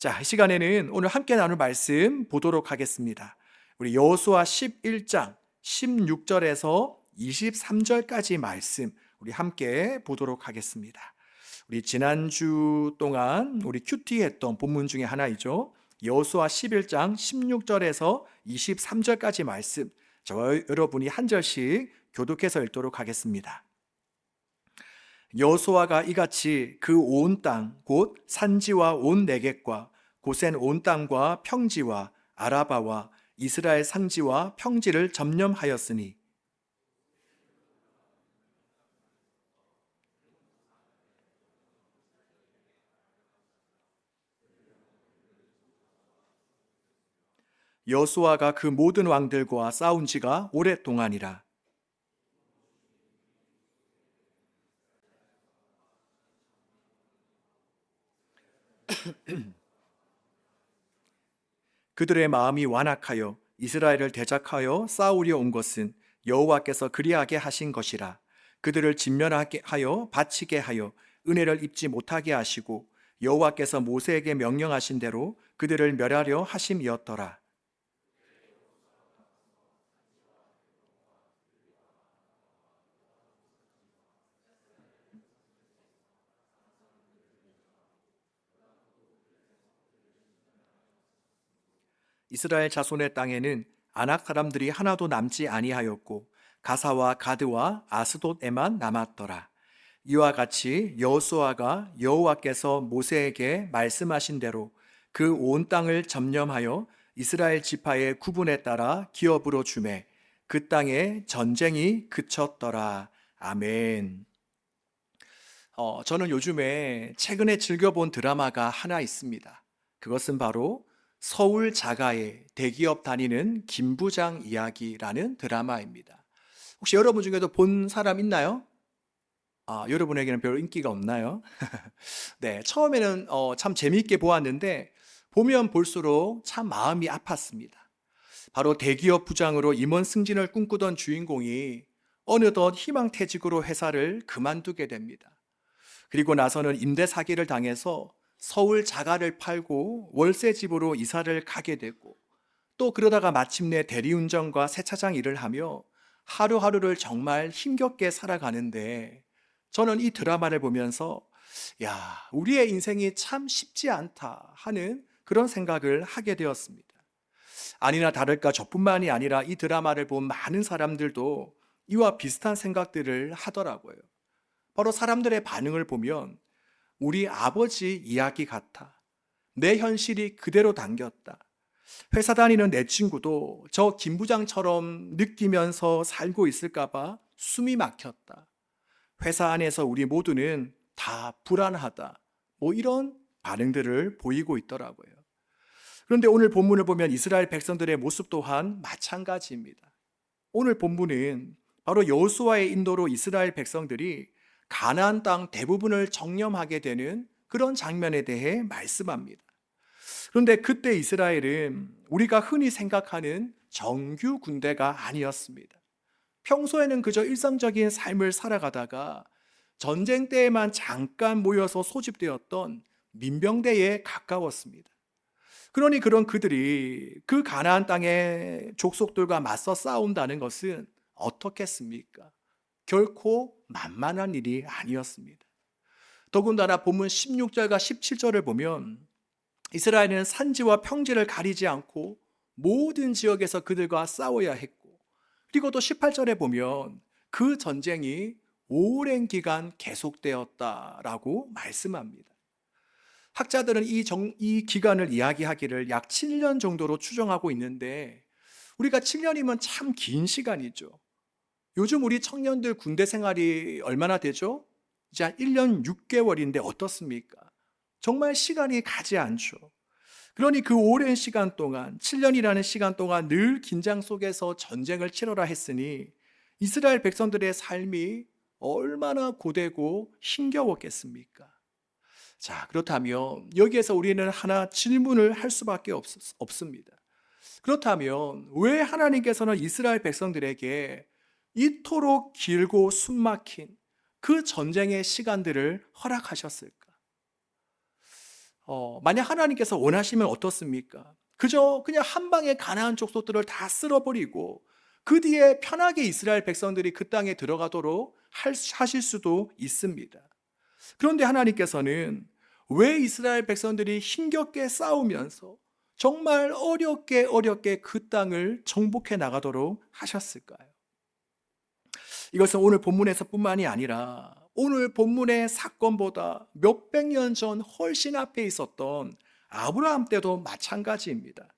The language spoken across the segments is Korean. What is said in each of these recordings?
자, 이 시간에는 오늘 함께 나눌 말씀 보도록 하겠습니다. 우리 여호수아 11장 16절에서 23절까지 말씀 우리 함께 보도록 하겠습니다. 우리 지난주 동안 우리 큐티했던 본문 중에 하나이죠. 여호수아 11장 16절에서 23절까지 말씀 저와 여러분이 한 절씩 교독해서 읽도록 하겠습니다. 여호수아가 이같이 그 온 땅 곧 산지와 온 내겝과 고센 온 땅과 평지와 아라바와 이스라엘 상지와 평지를 점령하였으니 여호수아가 그 모든 왕들과 싸운 지가 오랫동안이라. 그들의 마음이 완악하여 이스라엘을 대적하여 싸우려 온 것은 여호와께서 그리하게 하신 것이라. 그들을 진멸하게 하여 바치게 하여 은혜를 입지 못하게 하시고 여호와께서 모세에게 명령하신 대로 그들을 멸하려 하심이었더라. 이스라엘 자손의 땅에는 아낙 사람들이 하나도 남지 아니하였고 가사와 가드와 아스돗에만 남았더라. 이와 같이 여호수아가 여호와께서 모세에게 말씀하신 대로 그 온 땅을 점령하여 이스라엘 지파의 구분에 따라 기업으로 주매 그 땅에 전쟁이 그쳤더라. 아멘. 저는 요즘에 최근에 즐겨본 드라마가 하나 있습니다. 그것은 바로 서울 자가의 대기업 다니는 김부장 이야기라는 드라마입니다. 혹시 여러분 중에도 본 사람 있나요? 여러분에게는 별 인기가 없나요? 네, 처음에는 참 재미있게 보았는데 보면 볼수록 참 마음이 아팠습니다. 바로 대기업 부장으로 임원 승진을 꿈꾸던 주인공이 어느덧 희망퇴직으로 회사를 그만두게 됩니다. 그리고 나서는 임대 사기를 당해서 서울 자가를 팔고 월세 집으로 이사를 가게 되고 또 그러다가 마침내 대리운전과 세차장 일을 하며 하루하루를 정말 힘겹게 살아가는데 저는 이 드라마를 보면서 야, 우리의 인생이 참 쉽지 않다 하는 그런 생각을 하게 되었습니다. 아니나 다를까 저뿐만이 아니라 이 드라마를 본 많은 사람들도 이와 비슷한 생각들을 하더라고요. 바로 사람들의 반응을 보면 우리 아버지 이야기 같아. 내 현실이 그대로 당겼다. 회사 다니는 내 친구도 저 김 부장처럼 느끼면서 살고 있을까봐 숨이 막혔다. 회사 안에서 우리 모두는 다 불안하다. 뭐 이런 반응들을 보이고 있더라고요. 그런데 오늘 본문을 보면 이스라엘 백성들의 모습 또한 마찬가지입니다. 오늘 본문은 바로 여호수아의 인도로 이스라엘 백성들이 가나안 땅 대부분을 정령하게 되는 그런 장면에 대해 말씀합니다. 그런데 그때 이스라엘은 우리가 흔히 생각하는 정규 군대가 아니었습니다. 평소에는 그저 일상적인 삶을 살아가다가 전쟁 때에만 잠깐 모여서 소집되었던 민병대에 가까웠습니다. 그러니 그런 그들이 그 가나안 땅의 족속들과 맞서 싸운다는 것은 어떻겠습니까? 결코 만만한 일이 아니었습니다. 더군다나 본문 16절과 17절을 보면 이스라엘은 산지와 평지를 가리지 않고 모든 지역에서 그들과 싸워야 했고, 그리고 또 18절에 보면 그 전쟁이 오랜 기간 계속되었다라고 말씀합니다. 학자들은 이 기간을 이야기하기를 약 7년 정도로 추정하고 있는데 우리가 7년이면 참 긴 시간이죠. 요즘 우리 청년들 군대 생활이 얼마나 되죠? 이제 한 1년 6개월인데 어떻습니까? 정말 시간이 가지 않죠. 그러니 그 오랜 시간 동안, 7년이라는 시간 동안 늘 긴장 속에서 전쟁을 치러라 했으니 이스라엘 백성들의 삶이 얼마나 고되고 힘겨웠겠습니까? 자, 그렇다면 여기에서 우리는 하나 질문을 할 수밖에 없습니다. 그렇다면 왜 하나님께서는 이스라엘 백성들에게 이토록 길고 숨막힌 그 전쟁의 시간들을 허락하셨을까? 만약 하나님께서 원하시면 어떻습니까? 그저 그냥 한 방에 가나안 족속들을 다 쓸어버리고 그 뒤에 편하게 이스라엘 백성들이 그 땅에 들어가도록 하실 수도 있습니다. 그런데 하나님께서는 왜 이스라엘 백성들이 힘겹게 싸우면서 정말 어렵게 그 땅을 정복해 나가도록 하셨을까요? 이것은 오늘 본문에서 뿐만이 아니라 오늘 본문의 사건보다 몇백 년 전 훨씬 앞에 있었던 아브라함 때도 마찬가지입니다.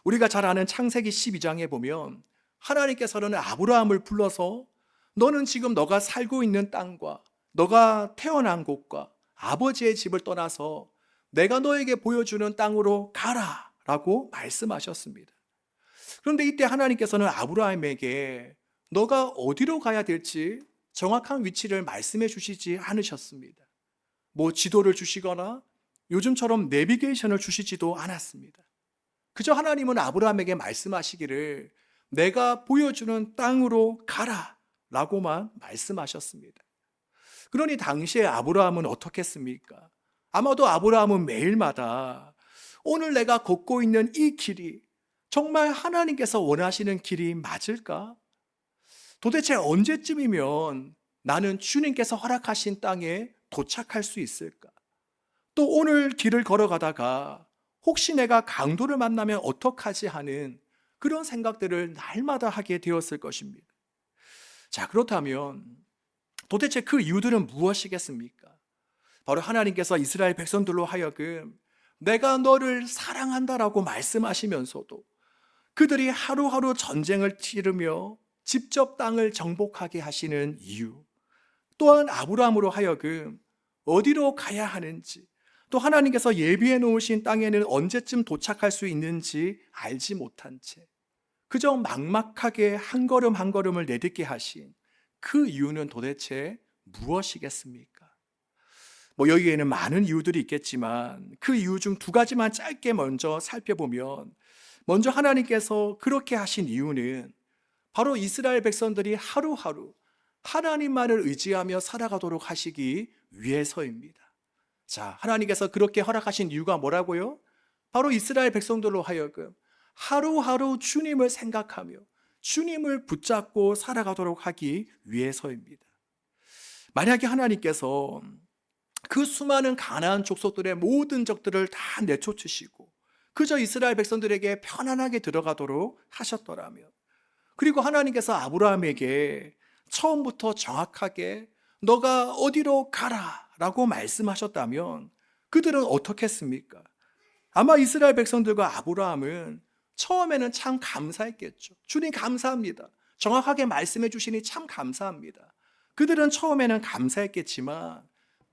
우리가 잘 아는 창세기 12장에 보면 하나님께서는 아브라함을 불러서 너는 지금 너가 살고 있는 땅과 너가 태어난 곳과 아버지의 집을 떠나서 내가 너에게 보여주는 땅으로 가라 라고 말씀하셨습니다. 그런데 이때 하나님께서는 아브라함에게 너가 어디로 가야 될지 정확한 위치를 말씀해 주시지 않으셨습니다. 뭐 지도를 주시거나 요즘처럼 내비게이션을 주시지도 않았습니다. 그저 하나님은 아브라함에게 말씀하시기를 내가 보여주는 땅으로 가라 라고만 말씀하셨습니다. 그러니 당시에 아브라함은 어떻겠습니까? 아마도 아브라함은 매일마다 오늘 내가 걷고 있는 이 길이 정말 하나님께서 원하시는 길이 맞을까? 도대체 언제쯤이면 나는 주님께서 허락하신 땅에 도착할 수 있을까? 또 오늘 길을 걸어가다가 혹시 내가 강도를 만나면 어떡하지 하는 그런 생각들을 날마다 하게 되었을 것입니다. 자, 그렇다면 도대체 그 이유들은 무엇이겠습니까? 바로 하나님께서 이스라엘 백성들로 하여금 내가 너를 사랑한다라고 말씀하시면서도 그들이 하루하루 전쟁을 치르며 직접 땅을 정복하게 하시는 이유, 또한 아브라함으로 하여금 어디로 가야 하는지, 또 하나님께서 예비해 놓으신 땅에는 언제쯤 도착할 수 있는지 알지 못한 채 그저 막막하게 한 걸음 한 걸음을 내딛게 하신 그 이유는 도대체 무엇이겠습니까? 여기에는 많은 이유들이 있겠지만 그 이유 중 두 가지만 짧게 먼저 살펴보면, 먼저 하나님께서 그렇게 하신 이유는 바로 이스라엘 백성들이 하루하루 하나님만을 의지하며 살아가도록 하시기 위해서입니다. 자, 하나님께서 그렇게 허락하신 이유가 뭐라고요? 바로 이스라엘 백성들로 하여금 하루하루 주님을 생각하며 주님을 붙잡고 살아가도록 하기 위해서입니다. 만약에 하나님께서 그 수많은 가나안 족속들의 모든 적들을 다 내쫓으시고 그저 이스라엘 백성들에게 편안하게 들어가도록 하셨더라면, 그리고 하나님께서 아브라함에게 처음부터 정확하게 너가 어디로 가라 라고 말씀하셨다면 그들은 어떻게 했습니까? 아마 이스라엘 백성들과 아브라함은 처음에는 참 감사했겠죠. 주님 감사합니다. 정확하게 말씀해 주시니 참 감사합니다. 그들은 처음에는 감사했겠지만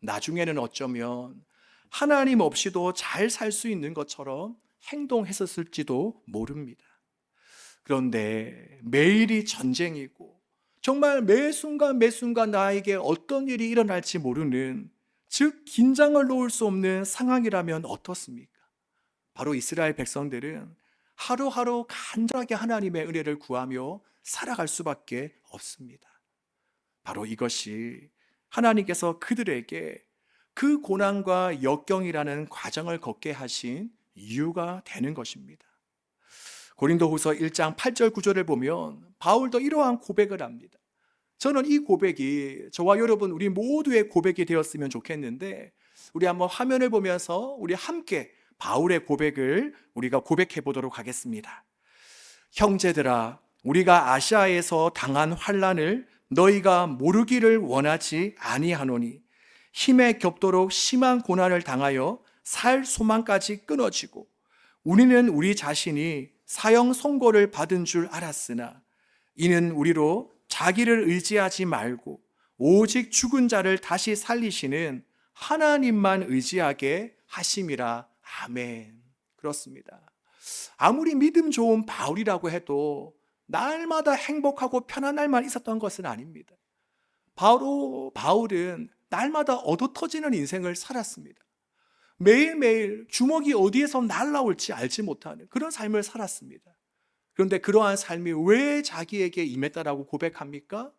나중에는 어쩌면 하나님 없이도 잘 살 수 있는 것처럼 행동했었을지도 모릅니다. 그런데 매일이 전쟁이고 정말 매 순간 나에게 어떤 일이 일어날지 모르는, 즉 긴장을 놓을 수 없는 상황이라면 어떻습니까? 바로 이스라엘 백성들은 하루하루 간절하게 하나님의 은혜를 구하며 살아갈 수밖에 없습니다. 바로 이것이 하나님께서 그들에게 그 고난과 역경이라는 과정을 걷게 하신 이유가 되는 것입니다. 고린도후서 1장 8절 9절을 보면 바울도 이러한 고백을 합니다. 저는 이 고백이 저와 여러분 우리 모두의 고백이 되었으면 좋겠는데, 우리 한번 화면을 보면서 우리 함께 바울의 고백을 우리가 고백해 보도록 하겠습니다. 형제들아, 우리가 아시아에서 당한 환난을 너희가 모르기를 원하지 아니하노니 힘에 겹도록 심한 고난을 당하여 살 소망까지 끊어지고 우리는 우리 자신이 사형 선고를 받은 줄 알았으나 이는 우리로 자기를 의지하지 말고 오직 죽은 자를 다시 살리시는 하나님만 의지하게 하심이라. 아멘. 그렇습니다. 아무리 믿음 좋은 바울이라고 해도 날마다 행복하고 편한 날만 있었던 것은 아닙니다. 바울은 날마다 얻어터지는 인생을 살았습니다. 매일매일 주먹이 어디에서 날아올지 알지 못하는 그런 삶을 살았습니다. 그런데 그러한 삶이 왜 자기에게 임했다라고 고백합니까?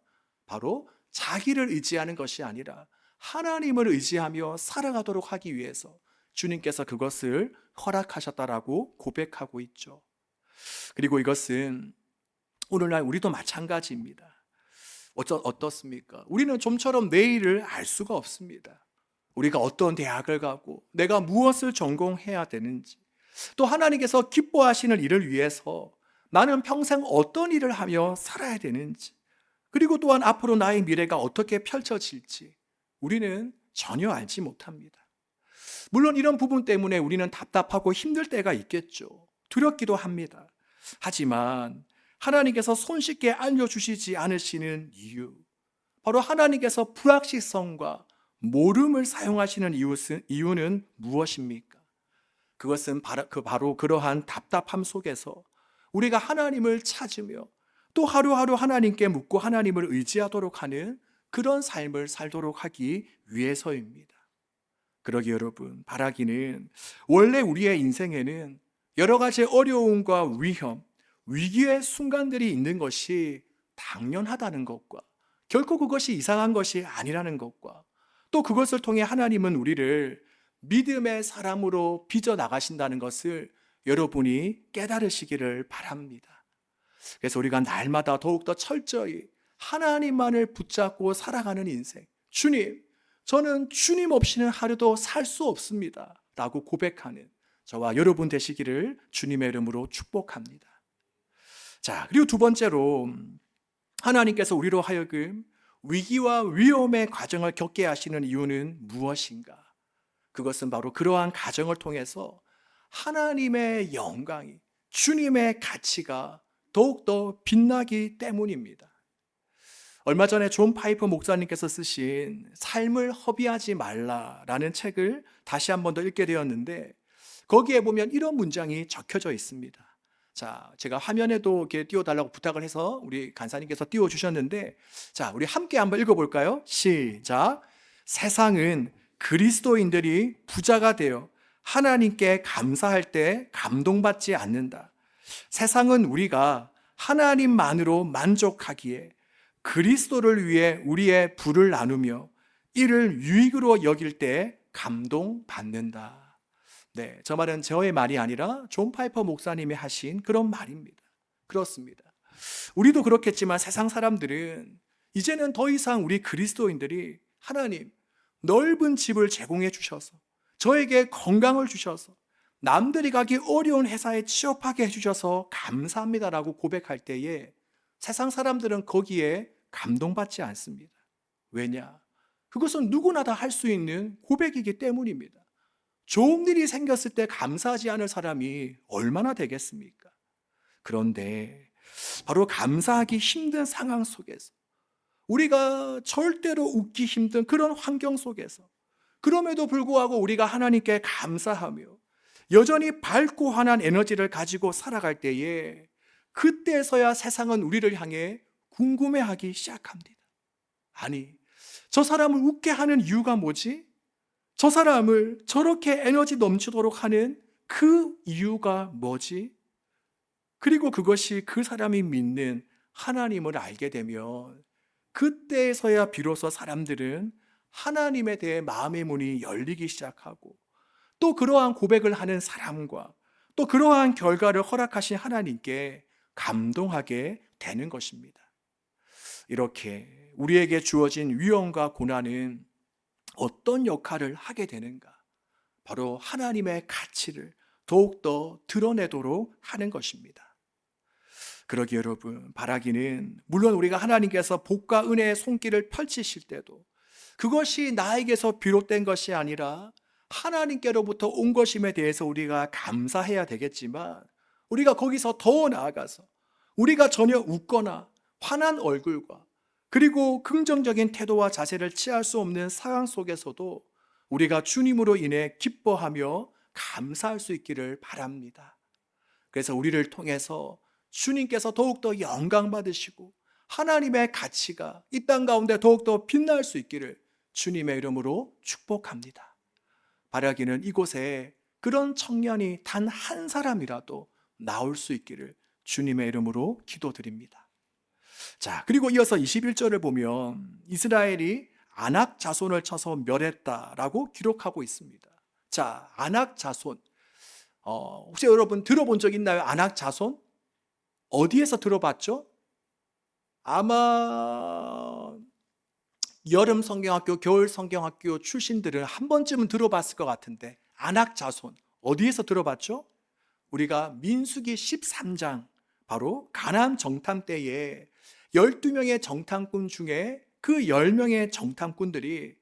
바로 자기를 의지하는 것이 아니라 하나님을 의지하며 살아가도록 하기 위해서, 주님께서 그것을 허락하셨다라고 고백하고 있죠. 그리고 이것은 오늘날 우리도 마찬가지입니다. 어떻습니까? 우리는 좀처럼 내일을 알 수가 없습니다. 우리가 어떤 대학을 가고 내가 무엇을 전공해야 되는지, 또 하나님께서 기뻐하시는 일을 위해서 나는 평생 어떤 일을 하며 살아야 되는지, 그리고 또한 앞으로 나의 미래가 어떻게 펼쳐질지 우리는 전혀 알지 못합니다. 물론 이런 부분 때문에 우리는 답답하고 힘들 때가 있겠죠. 두렵기도 합니다. 하지만 하나님께서 손쉽게 알려주시지 않으시는 이유, 바로 하나님께서 불확실성과 모름을 사용하시는 이유는 무엇입니까? 그것은 바로 그러한 답답함 속에서 우리가 하나님을 찾으며 또 하루하루 하나님께 묻고 하나님을 의지하도록 하는 그런 삶을 살도록 하기 위해서입니다. 그러기 여러분, 바라기는 원래 우리의 인생에는 여러 가지 어려움과 위험, 위기의 순간들이 있는 것이 당연하다는 것과, 결코 그것이 이상한 것이 아니라는 것과, 또 그것을 통해 하나님은 우리를 믿음의 사람으로 빚어 나가신다는 것을 여러분이 깨달으시기를 바랍니다. 그래서 우리가 날마다 더욱더 철저히 하나님만을 붙잡고 살아가는 인생, 주님, 저는 주님 없이는 하루도 살 수 없습니다 라고 고백하는 저와 여러분 되시기를 주님의 이름으로 축복합니다. 자, 그리고 두 번째로 하나님께서 우리로 하여금 위기와 위험의 과정을 겪게 하시는 이유는 무엇인가? 그것은 바로 그러한 과정을 통해서 하나님의 영광이, 주님의 가치가 더욱더 빛나기 때문입니다. 얼마 전에 존 파이퍼 목사님께서 쓰신 삶을 허비하지 말라라는 책을 다시 한 번 더 읽게 되었는데, 거기에 보면 이런 문장이 적혀져 있습니다. 자, 제가 화면에도 이렇게 띄워달라고 부탁을 해서 우리 간사님께서 띄워주셨는데, 자, 우리 함께 한번 읽어볼까요? 시작. 세상은 그리스도인들이 부자가 되어 하나님께 감사할 때 감동받지 않는다. 세상은 우리가 하나님만으로 만족하기에 그리스도를 위해 우리의 부를 나누며 이를 유익으로 여길 때 감동받는다. 네, 저 말은 저의 말이 아니라 존 파이퍼 목사님이 하신 그런 말입니다. 그렇습니다. 우리도 그렇겠지만 세상 사람들은 이제는 더 이상 우리 그리스도인들이 하나님, 넓은 집을 제공해 주셔서, 저에게 건강을 주셔서, 남들이 가기 어려운 회사에 취업하게 해주셔서 감사합니다라고 고백할 때에 세상 사람들은 거기에 감동받지 않습니다. 왜냐? 그것은 누구나 다 할 수 있는 고백이기 때문입니다. 좋은 일이 생겼을 때 감사하지 않을 사람이 얼마나 되겠습니까? 그런데 바로 감사하기 힘든 상황 속에서, 우리가 절대로 웃기 힘든 그런 환경 속에서, 그럼에도 불구하고 우리가 하나님께 감사하며 여전히 밝고 환한 에너지를 가지고 살아갈 때에, 그때서야 세상은 우리를 향해 궁금해하기 시작합니다. 아니, 저 사람을 웃게 하는 이유가 뭐지? 저 사람을 저렇게 에너지 넘치도록 하는 그 이유가 뭐지? 그리고 그것이 그 사람이 믿는 하나님을 알게 되면 그때에서야 비로소 사람들은 하나님에 대해 마음의 문이 열리기 시작하고, 또 그러한 고백을 하는 사람과 또 그러한 결과를 허락하신 하나님께 감동하게 되는 것입니다. 이렇게 우리에게 주어진 위험과 고난은 어떤 역할을 하게 되는가? 바로 하나님의 가치를 더욱더 드러내도록 하는 것입니다. 그러기 여러분, 바라기는 물론 우리가 하나님께서 복과 은혜의 손길을 펼치실 때도 그것이 나에게서 비롯된 것이 아니라 하나님께로부터 온 것임에 대해서 우리가 감사해야 되겠지만, 우리가 거기서 더 나아가서 우리가 전혀 웃거나 환한 얼굴과 그리고 긍정적인 태도와 자세를 취할 수 없는 상황 속에서도 우리가 주님으로 인해 기뻐하며 감사할 수 있기를 바랍니다. 그래서 우리를 통해서 주님께서 더욱더 영광 받으시고 하나님의 가치가 이 땅 가운데 더욱더 빛날 수 있기를 주님의 이름으로 축복합니다. 바라기는 이곳에 그런 청년이 단 한 사람이라도 나올 수 있기를 주님의 이름으로 기도드립니다. 자, 그리고 이어서 21절을 보면 이스라엘이 아낙 자손을 쳐서 멸했다라고 기록하고 있습니다. 자, 안악 자손. 혹시 여러분 들어본 적 있나요? 안악 자손? 어디에서 들어봤죠? 아마 여름 성경학교, 겨울 성경학교 출신들은 한 번쯤은 들어봤을 것 같은데, 안악 자손 어디에서 들어봤죠? 우리가 민수기 13장, 바로 가나안 정탐 때에 12명의 정탐꾼 중에 그 10명의 정탐꾼들이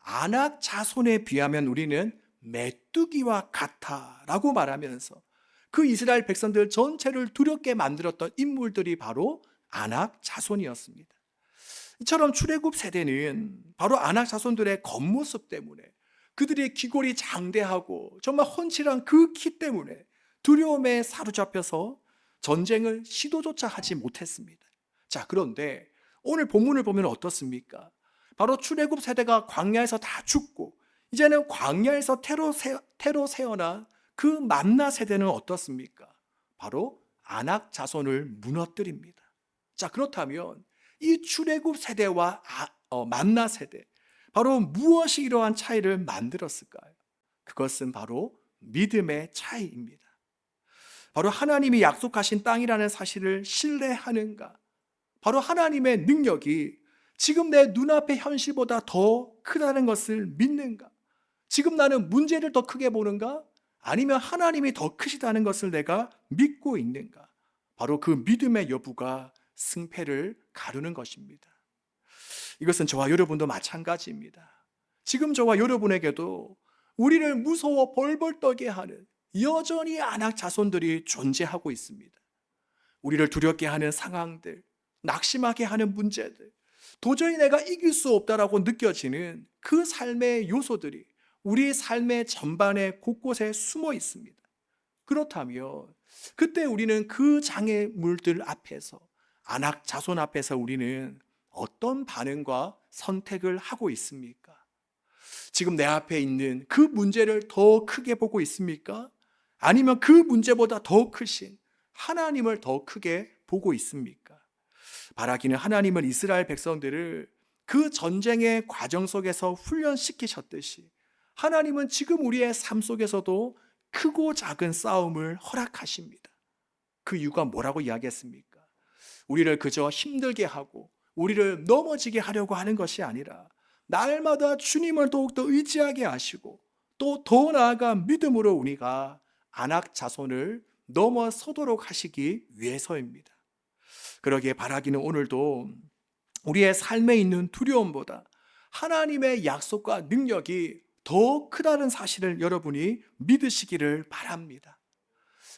안악 자손에 비하면 우리는 메뚜기와 같아라고 말하면서 그 이스라엘 백성들 전체를 두렵게 만들었던 인물들이 바로 안악 자손이었습니다. 이처럼 출애굽 세대는 바로 안악 자손들의 겉모습 때문에, 그들의 귀골이 장대하고 정말 헌칠한 그 키 때문에 두려움에 사로잡혀서 전쟁을 시도조차 하지 못했습니다. 자, 그런데 오늘 본문을 보면 어떻습니까? 바로 출애굽 세대가 광야에서 다 죽고 이제는 광야에서 태로 세어난 그 만나 세대는 어떻습니까? 바로 안악 자손을 무너뜨립니다. 자, 그렇다면 이 출애굽 세대와 만나 세대, 바로 무엇이 이러한 차이를 만들었을까요? 그것은 바로 믿음의 차이입니다. 바로 하나님이 약속하신 땅이라는 사실을 신뢰하는가? 바로 하나님의 능력이 지금 내 눈앞의 현실보다 더 크다는 것을 믿는가? 지금 나는 문제를 더 크게 보는가? 아니면 하나님이 더 크시다는 것을 내가 믿고 있는가? 바로 그 믿음의 여부가 승패를 가르는 것입니다. 이것은 저와 여러분도 마찬가지입니다. 지금 저와 여러분에게도 우리를 무서워 벌벌 떨게 하는 여전히 안악 자손들이 존재하고 있습니다. 우리를 두렵게 하는 상황들, 낙심하게 하는 문제들, 도저히 내가 이길 수 없다라고 느껴지는 그 삶의 요소들이 우리의 삶의 전반에 곳곳에 숨어 있습니다. 그렇다면 그때 우리는 그 장애물들 앞에서, 안악 자손 앞에서 우리는 어떤 반응과 선택을 하고 있습니까? 지금 내 앞에 있는 그 문제를 더 크게 보고 있습니까? 아니면 그 문제보다 더 크신 하나님을 더 크게 보고 있습니까? 바라기는 하나님은 이스라엘 백성들을 그 전쟁의 과정 속에서 훈련시키셨듯이 하나님은 지금 우리의 삶 속에서도 크고 작은 싸움을 허락하십니다. 그 이유가 뭐라고 이야기했습니까? 우리를 그저 힘들게 하고 우리를 넘어지게 하려고 하는 것이 아니라 날마다 주님을 더욱더 의지하게 하시고 또 더 나아가 믿음으로 우리가 안악 자손을 넘어서도록 하시기 위해서입니다. 그러기에 바라기는 오늘도 우리의 삶에 있는 두려움보다 하나님의 약속과 능력이 더 크다는 사실을 여러분이 믿으시기를 바랍니다.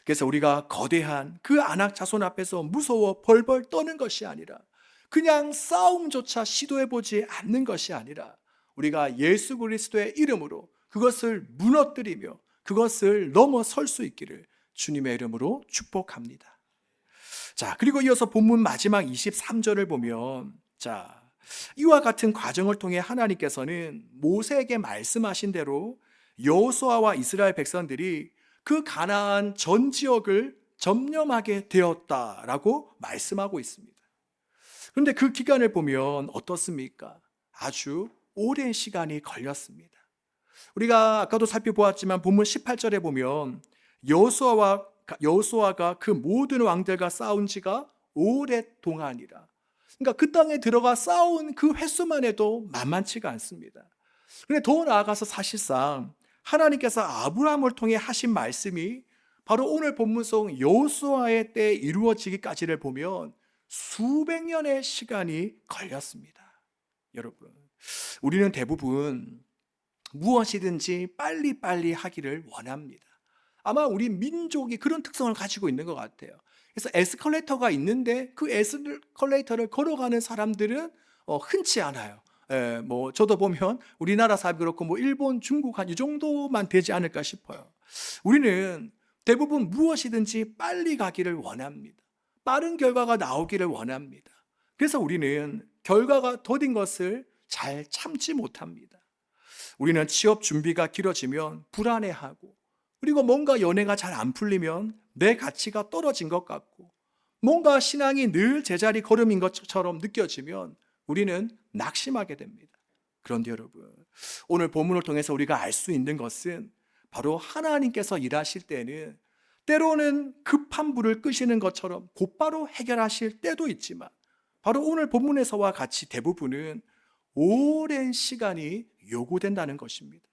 그래서 우리가 거대한 그 안악 자손 앞에서 무서워 벌벌 떠는 것이 아니라, 그냥 싸움조차 시도해보지 않는 것이 아니라 우리가 예수 그리스도의 이름으로 그것을 무너뜨리며 그것을 넘어설 수 있기를 주님의 이름으로 축복합니다. 자, 그리고 이어서 본문 마지막 23절을 보면, 자, 이와 같은 과정을 통해 하나님께서는 모세에게 말씀하신 대로 여호수아와 이스라엘 백성들이 그 가나안 전 지역을 점령하게 되었다라고 말씀하고 있습니다. 그런데 그 기간을 보면 어떻습니까? 아주 오랜 시간이 걸렸습니다. 우리가 아까도 살펴보았지만 본문 18절에 보면 여호수아가 그 모든 왕들과 싸운 지가 오랫동안이라. 그러니까 그 땅에 들어가 싸운 그 횟수만 해도 만만치가 않습니다. 그런데 더 나아가서 사실상 하나님께서 아브라함을 통해 하신 말씀이 바로 오늘 본문 속 여호수아의 때에 이루어지기까지를 보면 수백 년의 시간이 걸렸습니다. 여러분, 우리는 대부분 무엇이든지 빨리빨리 하기를 원합니다. 아마 우리 민족이 그런 특성을 가지고 있는 것 같아요. 그래서 에스컬레이터가 있는데 그 에스컬레이터를 걸어가는 사람들은 흔치 않아요. 저도 보면 우리나라 사람이 그렇고 일본, 중국 한 이 정도만 되지 않을까 싶어요. 우리는 대부분 무엇이든지 빨리 가기를 원합니다. 빠른 결과가 나오기를 원합니다. 그래서 우리는 결과가 더딘 것을 잘 참지 못합니다. 우리는 취업 준비가 길어지면 불안해하고, 그리고 뭔가 연애가 잘 안 풀리면 내 가치가 떨어진 것 같고, 뭔가 신앙이 늘 제자리 걸음인 것처럼 느껴지면 우리는 낙심하게 됩니다. 그런데 여러분, 오늘 본문을 통해서 우리가 알 수 있는 것은 바로 하나님께서 일하실 때는 때로는 급한 불을 끄시는 것처럼 곧바로 해결하실 때도 있지만, 바로 오늘 본문에서와 같이 대부분은 오랜 시간이 요구된다는 것입니다.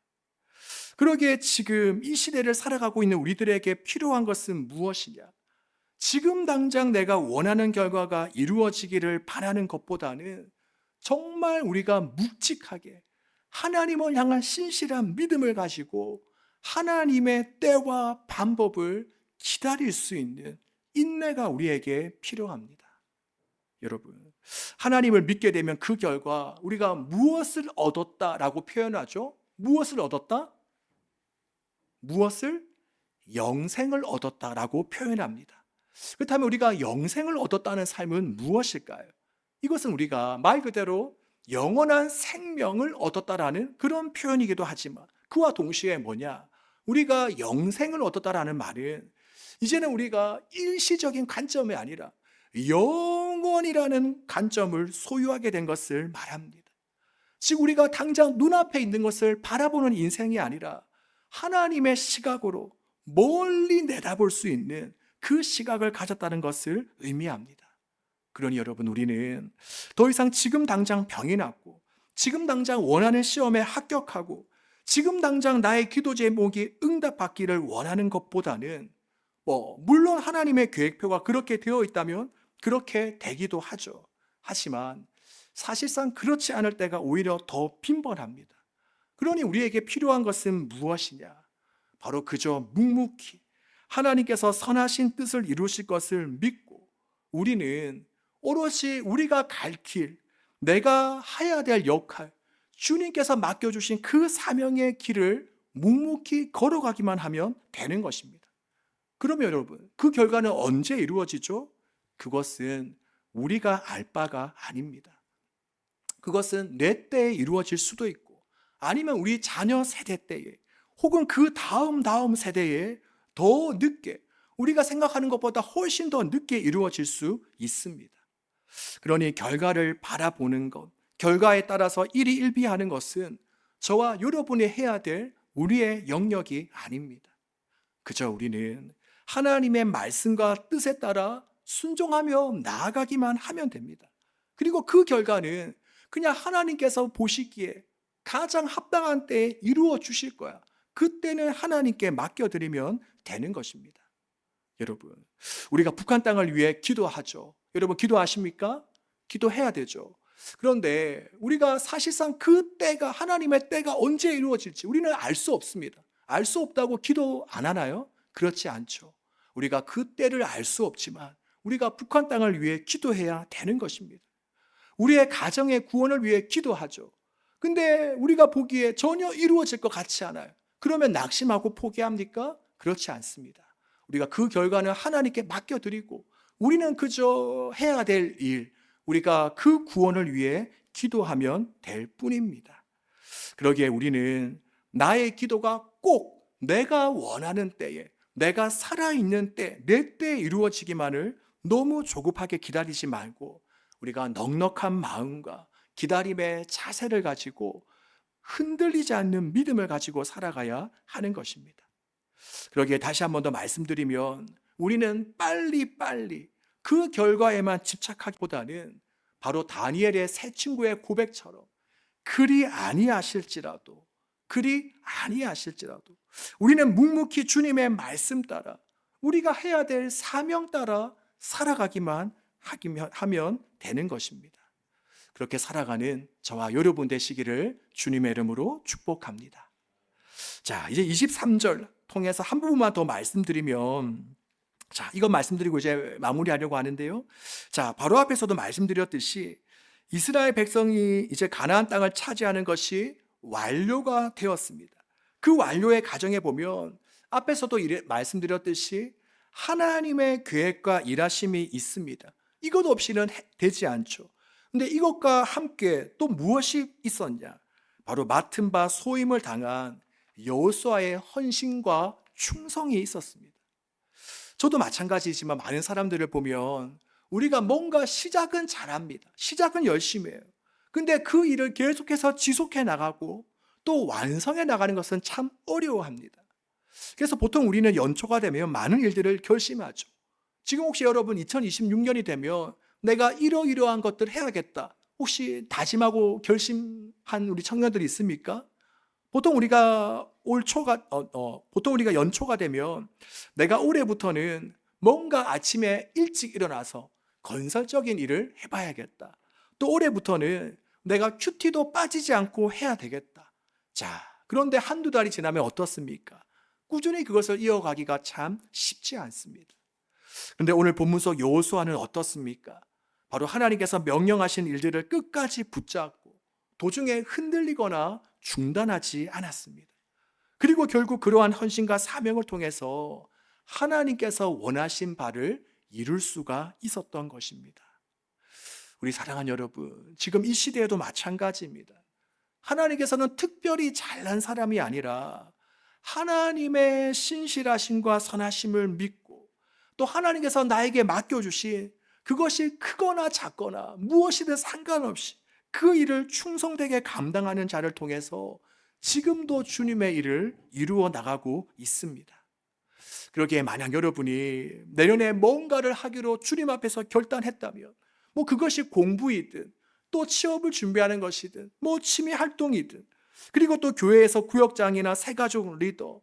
그러기에 지금 이 시대를 살아가고 있는 우리들에게 필요한 것은 무엇이냐? 지금 당장 내가 원하는 결과가 이루어지기를 바라는 것보다는 정말 우리가 묵직하게 하나님을 향한 신실한 믿음을 가지고 하나님의 때와 방법을 기다릴 수 있는 인내가 우리에게 필요합니다. 여러분, 하나님을 믿게 되면 그 결과 우리가 무엇을 얻었다라고 표현하죠? 무엇을 얻었다? 무엇을? 영생을 얻었다라고 표현합니다. 그렇다면 우리가 영생을 얻었다는 삶은 무엇일까요? 이것은 우리가 말 그대로 영원한 생명을 얻었다라는 그런 표현이기도 하지만, 그와 동시에 뭐냐? 우리가 영생을 얻었다라는 말은 이제는 우리가 일시적인 관점이 아니라 영원이라는 관점을 소유하게 된 것을 말합니다. 즉 우리가 당장 눈앞에 있는 것을 바라보는 인생이 아니라 하나님의 시각으로 멀리 내다볼 수 있는 그 시각을 가졌다는 것을 의미합니다. 그러니 여러분, 우리는 더 이상 지금 당장 병이 났고, 지금 당장 원하는 시험에 합격하고, 지금 당장 나의 기도 제목이 응답받기를 원하는 것보다는 물론 하나님의 계획표가 그렇게 되어 있다면 그렇게 되기도 하죠. 하지만 사실상 그렇지 않을 때가 오히려 더 빈번합니다. 그러니 우리에게 필요한 것은 무엇이냐? 바로 그저 묵묵히 하나님께서 선하신 뜻을 이루실 것을 믿고, 우리는 오롯이 우리가 갈 길, 내가 해야 될 역할, 주님께서 맡겨주신 그 사명의 길을 묵묵히 걸어가기만 하면 되는 것입니다. 그러면 여러분, 그 결과는 언제 이루어지죠? 그것은 우리가 알 바가 아닙니다. 그것은 내 때에 이루어질 수도 있고, 아니면 우리 자녀 세대 때에, 혹은 그 다음 세대에 더 늦게, 우리가 생각하는 것보다 훨씬 더 늦게 이루어질 수 있습니다. 그러니 결과를 바라보는 것, 결과에 따라서 일희일비하는 것은 저와 여러분이 해야 될 우리의 영역이 아닙니다. 그저 우리는 하나님의 말씀과 뜻에 따라 순종하며 나아가기만 하면 됩니다. 그리고 그 결과는 그냥 하나님께서 보시기에 가장 합당한 때에 이루어 주실 거야. 그때는 하나님께 맡겨드리면 되는 것입니다. 여러분, 우리가 북한 땅을 위해 기도하죠. 여러분, 기도하십니까? 기도해야 되죠. 그런데 우리가 사실상 그 때가, 하나님의 때가 언제 이루어질지 우리는 알 수 없습니다. 알 수 없다고 기도 안 하나요? 그렇지 않죠. 우리가 그 때를 알 수 없지만 우리가 북한 땅을 위해 기도해야 되는 것입니다. 우리의 가정의 구원을 위해 기도하죠. 근데 우리가 보기에 전혀 이루어질 것 같지 않아요. 그러면 낙심하고 포기합니까? 그렇지 않습니다. 우리가 그 결과는 하나님께 맡겨드리고, 우리는 그저 해야 될 일, 우리가 그 구원을 위해 기도하면 될 뿐입니다. 그러기에 우리는 나의 기도가 꼭 내가 원하는 때에, 내가 살아있는 때, 내 때에 이루어지기만을 너무 조급하게 기다리지 말고, 우리가 넉넉한 마음과 기다림의 자세를 가지고 흔들리지 않는 믿음을 가지고 살아가야 하는 것입니다. 그러기에 다시 한 번 더 말씀드리면, 우리는 빨리 그 결과에만 집착하기보다는 바로 다니엘의 세 친구의 고백처럼 그리 아니하실지라도 우리는 묵묵히 주님의 말씀 따라 우리가 해야 될 사명 따라 살아가기만 하면 되는 것입니다. 그렇게 살아가는 저와 여러분 되시기를 주님의 이름으로 축복합니다. 자, 이제 23절 통해서 한 부분만 더 말씀드리면, 자, 이건 말씀드리고 이제 마무리하려고 하는데요. 자, 바로 앞에서도 말씀드렸듯이 이스라엘 백성이 이제 가나안 땅을 차지하는 것이 완료가 되었습니다. 그 완료의 과정에 보면 앞에서도 말씀드렸듯이 하나님의 계획과 일하심이 있습니다. 이것 없이는 되지 않죠. 근데 이것과 함께 또 무엇이 있었냐? 바로 맡은 바 소임을 당한 여호수아의 헌신과 충성이 있었습니다. 저도 마찬가지지만 많은 사람들을 보면 우리가 뭔가 시작은 잘합니다. 시작은 열심히 해요. 근데 그 일을 계속해서 지속해 나가고 또 완성해 나가는 것은 참 어려워합니다. 그래서 보통 우리는 연초가 되면 많은 일들을 결심하죠. 지금 혹시 여러분 2026년이 되면 내가 이러이러한 것들 해야겠다, 혹시 다짐하고 결심한 우리 청년들이 있습니까? 보통 우리가 연초가 되면 내가 올해부터는 뭔가 아침에 일찍 일어나서 건설적인 일을 해봐야겠다. 또 올해부터는 내가 큐티도 빠지지 않고 해야 되겠다. 자, 그런데 한두 달이 지나면 어떻습니까? 꾸준히 그것을 이어가기가 참 쉽지 않습니다. 그런데 오늘 본문 속 여호수아는 어떻습니까? 바로 하나님께서 명령하신 일들을 끝까지 붙잡고 도중에 흔들리거나 중단하지 않았습니다. 그리고 결국 그러한 헌신과 사명을 통해서 하나님께서 원하신 바를 이룰 수가 있었던 것입니다. 우리 사랑하는 여러분, 지금 이 시대에도 마찬가지입니다. 하나님께서는 특별히 잘난 사람이 아니라 하나님의 신실하심과 선하심을 믿고 또 하나님께서 나에게 맡겨주신 그것이 크거나 작거나 무엇이든 상관없이 그 일을 충성되게 감당하는 자를 통해서 지금도 주님의 일을 이루어 나가고 있습니다. 그러기에 만약 여러분이 내년에 뭔가를 하기로 주님 앞에서 결단했다면 그것이 공부이든 또 취업을 준비하는 것이든 취미 활동이든, 그리고 또 교회에서 구역장이나 새가족 리더,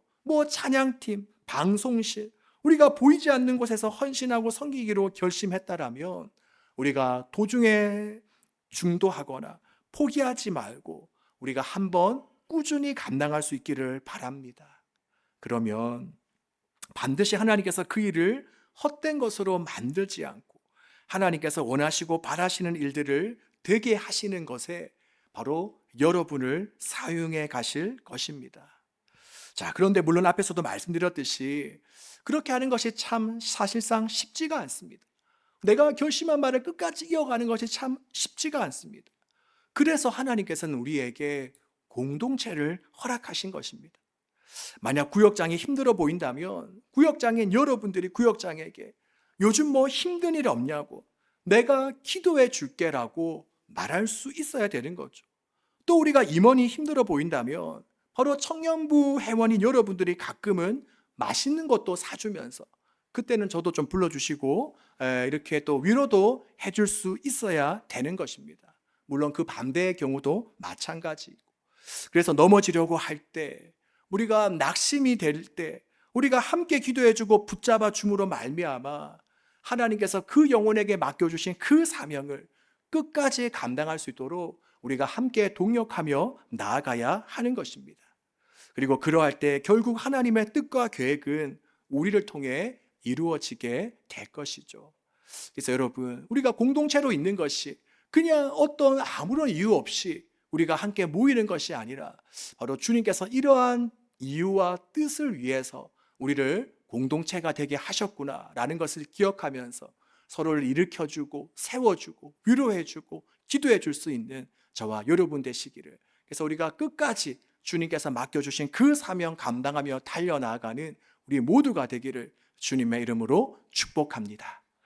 찬양팀, 방송실, 우리가 보이지 않는 곳에서 헌신하고 섬기기로 결심했다라면 우리가 도중에 중도하거나 포기하지 말고 우리가 한번 꾸준히 감당할 수 있기를 바랍니다. 그러면 반드시 하나님께서 그 일을 헛된 것으로 만들지 않고 하나님께서 원하시고 바라시는 일들을 되게 하시는 것에 바로 여러분을 사용해 가실 것입니다. 자, 그런데 물론 앞에서도 말씀드렸듯이 그렇게 하는 것이 참 사실상 쉽지가 않습니다. 내가 결심한 말을 끝까지 이어가는 것이 참 쉽지가 않습니다. 그래서 하나님께서는 우리에게 공동체를 허락하신 것입니다. 만약 구역장이 힘들어 보인다면 구역장인 여러분들이 구역장에게 요즘 힘든 일 없냐고, 내가 기도해 줄게라고 말할 수 있어야 되는 거죠. 또 우리가 임원이 힘들어 보인다면 바로 청년부 회원인 여러분들이 가끔은 맛있는 것도 사주면서 그때는 저도 좀 불러주시고 이렇게 또 위로도 해줄 수 있어야 되는 것입니다. 물론 그 반대의 경우도 마찬가지고, 그래서 넘어지려고 할 때, 우리가 낙심이 될 때 우리가 함께 기도해주고 붙잡아 줌으로 말미암아 하나님께서 그 영혼에게 맡겨주신 그 사명을 끝까지 감당할 수 있도록 우리가 함께 동력하며 나아가야 하는 것입니다. 그리고 그러할 때 결국 하나님의 뜻과 계획은 우리를 통해 이루어지게 될 것이죠. 그래서 여러분, 우리가 공동체로 있는 것이 그냥 어떤 아무런 이유 없이 우리가 함께 모이는 것이 아니라 바로 주님께서 이러한 이유와 뜻을 위해서 우리를 공동체가 되게 하셨구나라는 것을 기억하면서 서로를 일으켜주고 세워주고 위로해주고 기도해줄 수 있는 저와 여러분 되시기를, 그래서 우리가 끝까지 주님께서 맡겨주신 그 사명 감당하며 달려나가는 우리 모두가 되기를 주님의 이름으로 축복합니다.